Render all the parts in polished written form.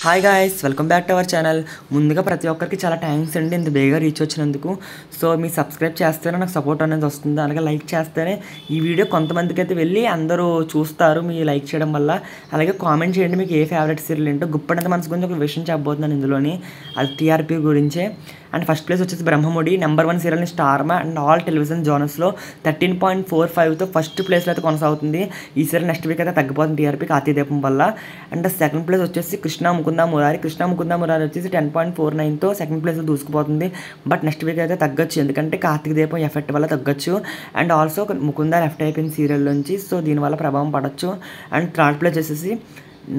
Hi guys, welcome back to our channel. ముందుగా ప్రతి ఒక్కరికి చాలా థ్యాంక్స్ అండి ఇంత బేగా రీచ్ వచ్చినందుకు. సో మీరు సబ్స్క్రైబ్ చేస్తేనే నాకు సపోర్ట్ అనేది వస్తుంది, అలాగే లైక్ చేస్తేనే ఈ వీడియో కొంతమందికి అయితే వెళ్ళి అందరూ చూస్తారు మీ లైక్ చేయడం వల్ల. అలాగే కామెంట్ చేయండి మీకు ఏ ఫేవరెట్ సీరియల్ ఏంటో. గుప్పడంత మనసు గురించి ఒక విషయం చెప్పబోతున్నాను ఇందులోని, అది టీఆర్పీ గురించే. అండ్ ఫస్ట్ ప్లేస్ వచ్చేసి బ్రహ్మముడి, నెంబర్ 1 సీరియల్ని స్టార్మా అండ్ ఆల్ టెలివిజన్ జోనర్స్లో 13.45తో ఫస్ట్ ప్లేస్లో అయితే కొనసాగుతుంది. ఈ సీరియల్ నెక్స్ట్ వీక్ అయితే తగ్గిపోతుంది టీఆర్పీ కార్తీదీపం వల్ల. అండ్ సెకండ్ ప్లేస్ వచ్చేసి కృష్ణ ముకుంద మురారి వచ్చేసి 10.49తో సెకండ్ ప్లేస్లో దూసుకుపోతుంది. బట్ నెక్స్ట్ వీక్ అయితే తగ్గొచ్చు, ఎందుకంటే కార్తీక దీపం ఎఫెక్ట్ వల్ల తగ్గొచ్చు. అండ్ ఆల్సో ముకుంద లెఫ్ట్ అయిపోయిన సీరియల్ నుంచి, సో దీనివల్ల ప్రభావం పడవచ్చు. అండ్ థర్డ్ ప్లేస్ వచ్చేసి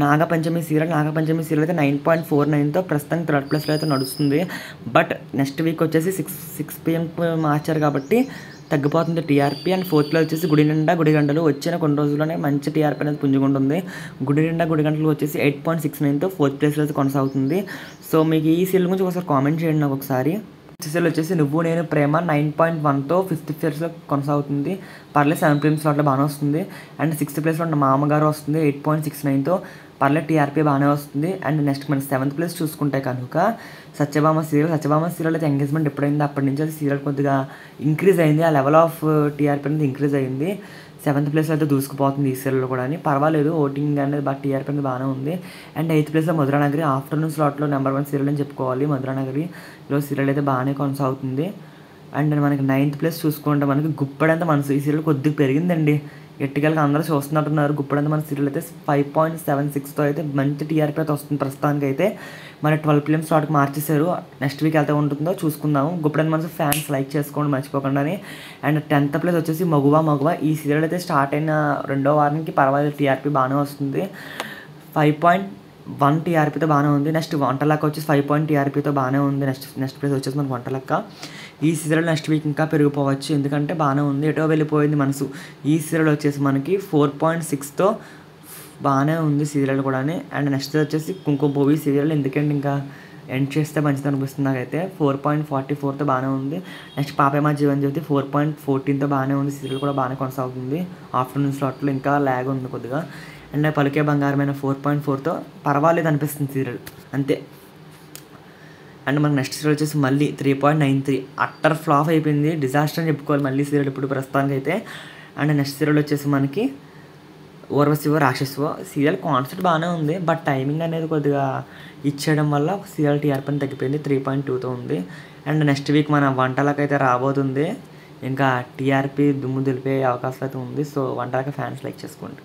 నాగపంచమి సీరియల్ అయితే 9.49తో ప్రస్తుతం థర్డ్ ప్లేస్లో అయితే నడుస్తుంది. బట్ నెక్స్ట్ వీక్ వచ్చేసి 6 PM మార్చారు కాబట్టి తగ్గిపోతుంది టీఆర్పీ. అండ్ ఫోర్త్ ప్లేస్ వచ్చేసి గుడిగంటలు వచ్చిన కొన్ని రోజుల్లోనే మంచి టీఆర్పీ అనేది పుంజుకుంటుంది. గుడిగంటలు వచ్చేసి 8.69తో ఫోర్త్ ప్లేస్లో అయితే కొనసాగుతుంది. సో మీకు ఈ సీరియల్ గురించి ఒకసారి కామెంట్ చేయండి నాకు ఒకసారి. సీరియల్ వచ్చేసి నువ్వు నేను ప్రేమ 9.1తో ఫిఫ్త్ ప్లేస్లో కొనసాగుతుంది. పర్లేదు 7 PM స్లాట్లో బాగానే వస్తుంది. అండ్ సిక్స్త్ ప్లేస్లో ఉన్న మామగారు వస్తుంది 8.69తో, పర్లేదు టీఆర్పీ బాగానే వస్తుంది. అండ్ నెక్స్ట్ మన 7th ప్లేస్ చూసుకుంటే కనుక సత్యభామ సీరియల్ అయితే ఎంగేజ్మెంట్ ఎప్పుడైంది అప్పటి నుంచి అది సీరియల్ కొద్దిగా ఇంక్రీజ్ అయింది, ఆ లెవెల్ ఆఫ్ టీఆర్పీ అనేది ఇంక్రీజ్ అయింది. 7th ప్లేస్లో అయితే దూసుకుపోతుంది ఈ సీరియల్ కూడా అని. పర్వాలేదు, ఓటింగ్ అనేది బాగా టీఆర్పీ అనేది బాగానే ఉంది. అండ్ 8th ప్లేస్లో మధురానగరి ఆఫ్టర్నూన్ స్లాట్లో నెంబర్ 1 సీరియల్ అని చెప్పుకోవాలి. మధురానగరిలో సీరియల్ అయితే బాగానే కొనసాగుతుంది. అండ్ మనకి 9th ప్లేస్ చూసుకుంటే మనకి గుప్పడంత మనసు, ఈ సీరియల్ కొద్దిగా పెరిగిందండి, ఎట్టికలకి అందరూ చూస్తున్నట్టున్నారు. గుప్పడంత మన సీరియల్ అయితే 5.76తో అయితే మంచి టీఆర్పీ అయితే వస్తుంది ప్రస్తుతానికి అయితే. మరి 12 PM స్లాట్కి మార్చేశారు, నెక్స్ట్ వీక్ అయితే ఉంటుందో చూసుకుందాము. గుప్పడంత మనసు ఫ్యాన్స్ లైక్ చేసుకోండి మర్చిపోకుండా. అండ్ 10th ప్లేస్ వచ్చేసి మగువ, ఈ సీరియల్ అయితే స్టార్ట్ అయిన 2వ వారానికి పర్వాలేదు టీఆర్పీ బాగానే వస్తుంది. 5.1 టీఆర్పీతో బాగానే ఉంది. నెక్స్ట్ వంటలక్క వచ్చేసి 5 టీఆర్పీతో బాగానే ఉంది. నెక్స్ట్ ప్లేస్ వచ్చేసి మనకు వంటలక్క. ఈ సీరియల్ నెక్స్ట్ వీక్ ఇంకా పెరిగిపోవచ్చు, ఎందుకంటే బాగానే ఉంది. ఎటో వెళ్ళిపోయింది మనసు. ఈ సీరియల్ వచ్చేసి మనకి 4.6తో బాగానే ఉంది సీరియల్ కూడా. అండ్ నెక్స్ట్ వచ్చేసి కుంకుమ పువ్వు సీరియల్, ఎందుకంటే ఇంకా ఎండ్ చేస్తే మంచిది అనిపిస్తుంది నాకైతే. 4.44తో బాగానే ఉంది. నెక్స్ట్ పాపేమా జీవన్ జ్యోతి 4.14తో బాగానే ఉంది, సీరియల్ కూడా బాగానే కొనసాగుతుంది. ఆఫ్టర్నూన్ స్లాట్లో ఇంకా ల్యాగ్ ఉంది కొద్దిగా. అండ్ పలికే బంగారమైన 4.4తో పర్వాలేదు అనిపిస్తుంది సీరియల్ అంతే. అండ్ మనకు నెక్స్ట్ సీరియల్ వచ్చేసి మళ్ళీ 3.93 అట్టర్ ఫ్లాప్ అయిపోయింది, డిజాస్టర్ అని చెప్పుకోవాలి మళ్ళీ సీరియల్ ఇప్పుడు ప్రస్తుతానికి అయితే. అండ్ నెక్స్ట్ సీరియల్ వచ్చేసి మనకి ఊర్వశివ రాక్షసవ సీరియల్ కాన్సెప్ట్ బాగానే ఉంది, బట్ టైమింగ్ అనేది కొద్దిగా ఇచ్చేయడం వల్ల సీరియల్ టీఆర్పీ తగ్గిపోయింది, 3.2తో ఉంది. అండ్ నెక్స్ట్ వీక్ మన వంటలకు అయితే రాబోతుంది, ఇంకా టీఆర్పీ దుమ్ము దులిపే అవకాశాలు అయితే ఉంది. సో వంటలకి ఫ్యాన్స్ లైక్ చేసుకోండి.